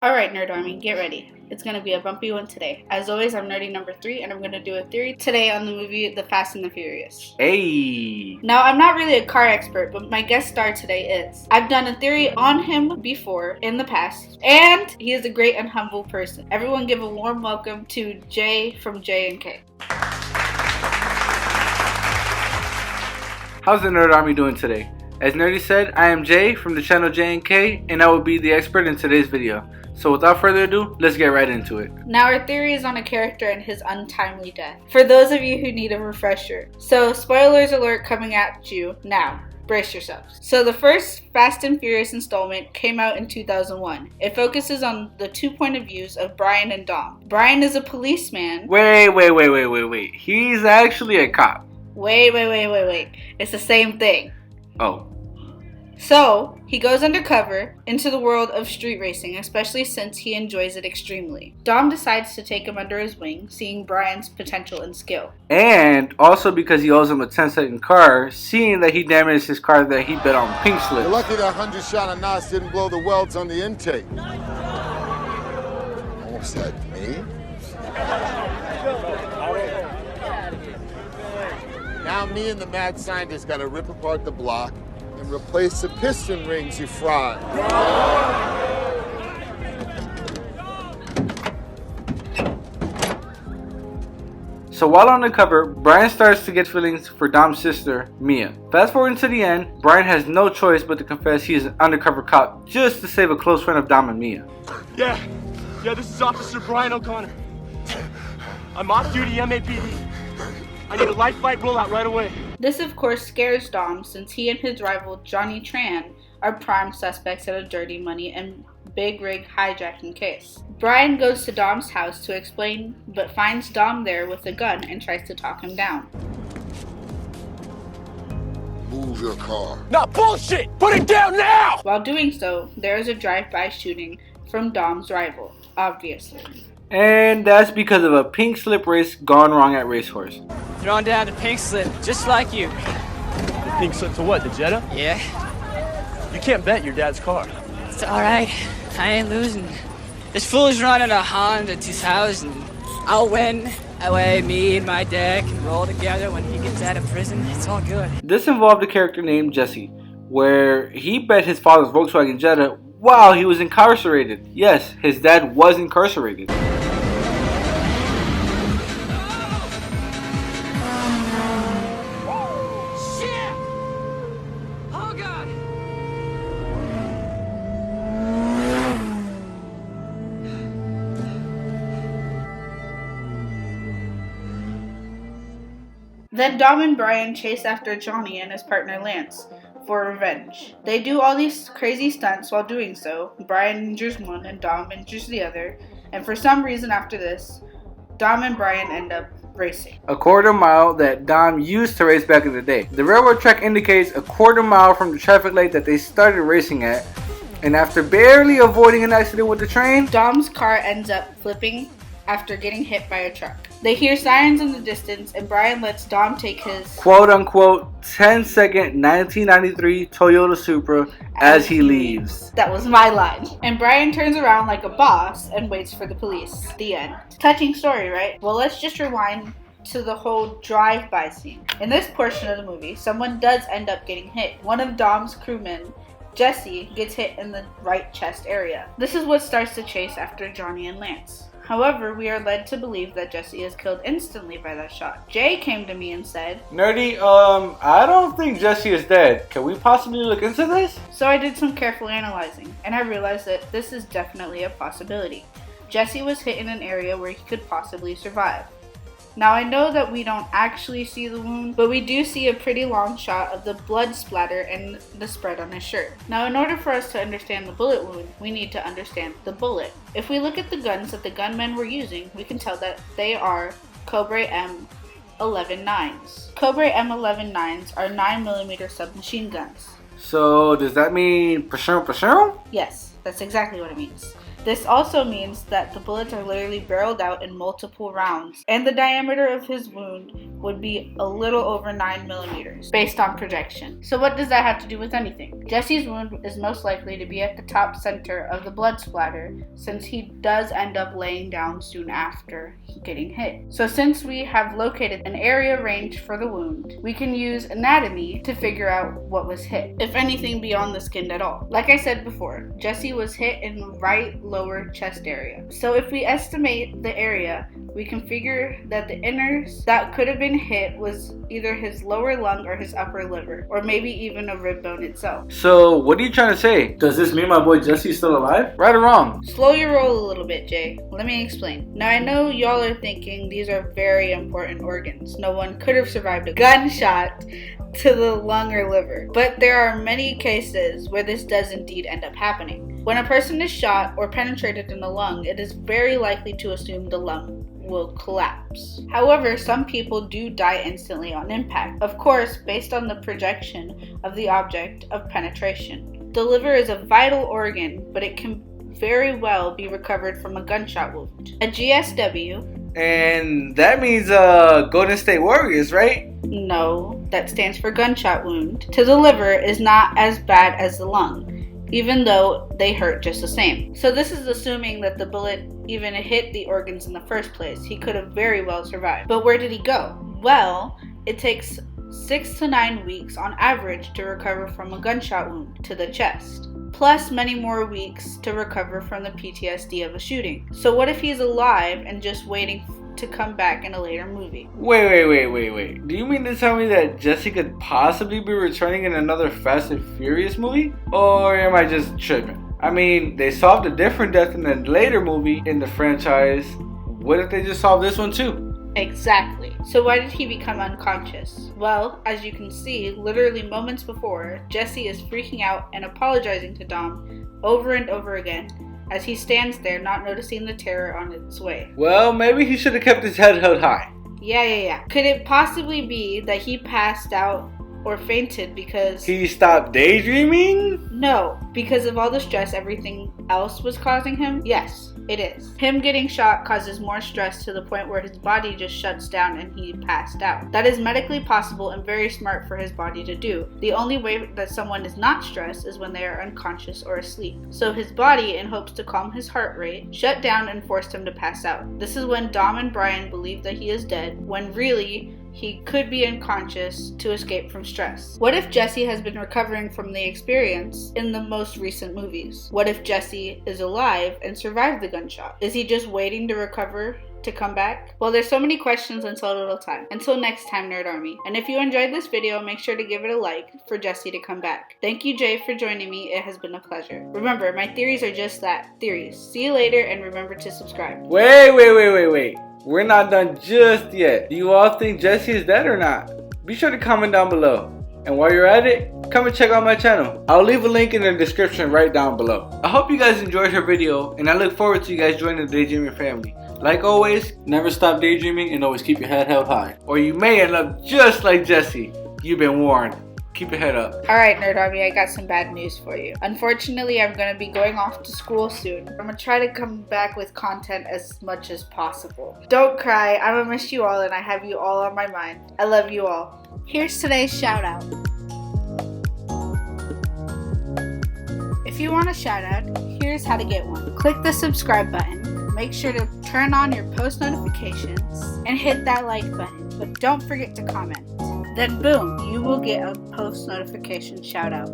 Alright, Nerd Army, get ready. It's gonna be a bumpy one today. As always, I'm nerding number 3, and I'm gonna do a theory today on the movie The Fast and the Furious. Hey! Now, I'm not really a car expert, but my guest star today is. I've done a theory on him before, in the past, and he is a great and humble person. Everyone give a warm welcome to Jay from J&K. How's the Nerd Army doing today? As Nerdy said, I am Jay from the channel J&K, and I will be the expert in today's video. So without further ado, let's get right into it. Now our theory is on a character and his untimely death. For those of you who need a refresher. So spoilers alert coming at you now. Brace yourselves. So the first Fast and Furious installment came out in 2001. It focuses on the two point of views of Brian and Dom. Brian is a policeman. Wait. He's actually a cop. Wait. It's the same thing. Oh. So, he goes undercover into the world of street racing, especially since he enjoys it extremely. Dom decides to take him under his wing, seeing Brian's potential and skill. And also because he owes him a 10-second car, seeing that he damaged his car that he bet on pink slip. You're lucky that 100 shot of NOS didn't blow the welds on the intake. Almost said me. Now me and the mad scientist gotta rip apart the block and replace the piston rings you fried. So while on the cover, Brian starts to get feelings for Dom's sister, Mia. Fast forward to the end, Brian has no choice but to confess he is an undercover cop just to save a close friend of Dom and Mia. Yeah, this is Officer Brian O'Connor. I'm off duty MAPD. I need a life flight rollout right away. This of course scares Dom since he and his rival Johnny Tran are prime suspects in a dirty money and big rig hijacking case. Brian goes to Dom's house to explain but finds Dom there with a gun and tries to talk him down. Move your car. Nah, bullshit! Put it down now! While doing so, there is a drive-by shooting from Dom's rival, obviously. And that's because of a pink slip race gone wrong at Racehorse. Thrown down the pink slip, just like you. The pink slip to what, the Jetta? Yeah, You can't bet your dad's car. it's alright. I ain't losing. This fool's running a Honda 2000. I'll win. That way, me and my dad can roll together when he gets out of prison. It's all good. This involved a character named Jesse, where he bet his father's Volkswagen Jetta while he was incarcerated. Yes, his dad was incarcerated. Shit! Oh god! Then Dom and Brian chase after Johnny and his partner Lance for revenge. They do all these crazy stunts. While doing so, Brian injures one and Dom injures the other, and for some reason after this, Dom and Brian end up racing. A quarter mile that Dom used to race back in the day. The railroad track indicates a quarter mile from the traffic light that they started racing at, and after barely avoiding an accident with the train, Dom's car ends up flipping after getting hit by a truck. They hear sirens in the distance, and Brian lets Dom take his quote-unquote 10-second 1993 Toyota Supra as he leaves. That was my line. And Brian turns around like a boss and waits for the police. The end. Touching story, right? Well, let's just rewind to the whole drive-by scene. In this portion of the movie, someone does end up getting hit. One of Dom's crewmen, Jesse, gets hit in the right chest area. This is what starts the chase after Johnny and Lance. However, we are led to believe that Jesse is killed instantly by that shot. Jay came to me and said, Nerdy, I don't think Jesse is dead. Can we possibly look into this? so I did some careful analyzing, and I realized that this is definitely a possibility. Jesse was hit in an area where he could possibly survive. Now I know that we don't actually see the wound, but we do see a pretty long shot of the blood splatter and the spread on his shirt. Now in order for us to understand the bullet wound, we need to understand the bullet. If we look at the guns that the gunmen were using, we can tell that they are Cobra M11-9s. Cobra M11-9s are 9mm submachine guns. So does that mean Pashon? Yes, that's exactly what it means. This also means that the bullets are literally barreled out in multiple rounds, and the diameter of his wound would be a little over 9 millimeters, based on projection. So what does that have to do with anything? Jesse's wound is most likely to be at the top center of the blood splatter, since he does end up laying down soon after getting hit. So since we have located an area range for the wound, we can use anatomy to figure out what was hit, if anything beyond the skin at all. Like I said before, Jesse was hit in the right lower chest area. So if we estimate the area, we can figure that the inners that could have been hit was either his lower lung or his upper liver, or maybe even a rib bone itself. So what are you trying to say? Does this mean my boy Jesse's still alive? Right or wrong? Slow your roll a little bit, Jay. Let me explain. Now I know y'all are thinking these are very important organs. No one could have survived a gunshot to the lung or liver. But there are many cases where this does indeed end up happening. When a person is shot or penetrated in the lung, it is very likely to assume the lung will collapse. However, some people do die instantly on impact, of course based on the projection of the object of penetration. The liver is a vital organ, but it can very well be recovered from a gunshot wound. A GSW, and that means Golden State Warriors, right? No, that stands for gunshot wound, to the liver is not as bad as the lung, even though they hurt just the same. So this is assuming that the bullet even hit the organs in the first place. He could have very well survived. But where did he go? Well, it takes 6 to 9 weeks on average to recover from a gunshot wound to the chest, plus many more weeks to recover from the PTSD of a shooting. So what if he's alive and just waiting to come back in a later movie? Wait. Do you mean to tell me that Jesse could possibly be returning in another Fast and Furious movie? Or am I just tripping? I mean, they solved a different death in a later movie in the franchise. What if they just solved this one too? Exactly. So why did he become unconscious? Well, as you can see, literally moments before, Jesse is freaking out and apologizing to Dom over and over again as he stands there not noticing the terror on its way. Well, maybe he should have kept his head held high. Yeah. Could it possibly be that he passed out or fainted because he stopped daydreaming? No, because of all the stress everything else was causing him? Yes, it is. Him getting shot causes more stress to the point where his body just shuts down and he passed out. That is medically possible and very smart for his body to do. The only way that someone is not stressed is when they are unconscious or asleep. So his body, in hopes to calm his heart rate, shut down and forced him to pass out. This is when Dom and Brian believe that he is dead, when really he could be unconscious to escape from stress. What if Jesse has been recovering from the experience in the most recent movies? What if Jesse is alive and survived the gunshot? Is he just waiting to recover to come back? Well, there's so many questions and so little time. Until next time, Nerd Army. And if you enjoyed this video, make sure to give it a like for Jesse to come back. Thank you, Jay, for joining me. It has been a pleasure. Remember, my theories are just that, theories. See you later, and remember to subscribe. Wait. We're not done just yet. Do you all think Jesse is dead or not? Be sure to comment down below. And while you're at it, come and check out my channel. I'll leave a link in the description right down below. I hope you guys enjoyed her video, and I look forward to you guys joining the Daydreaming family. Like always, never stop daydreaming and always keep your head held high. Or you may end up just like Jesse. You've been warned. Keep your head up. Alright, Nerd Army, I got some bad news for you. Unfortunately, I'm going to be going off to school soon. I'm going to try to come back with content as much as possible. Don't cry, I'm going to miss you all and I have you all on my mind. I love you all. Here's today's shout out. If you want a shout out, here's how to get one. Click the subscribe button, make sure to turn on your post notifications, and hit that like button. But don't forget to comment. Then boom, you will get a post notification shout out.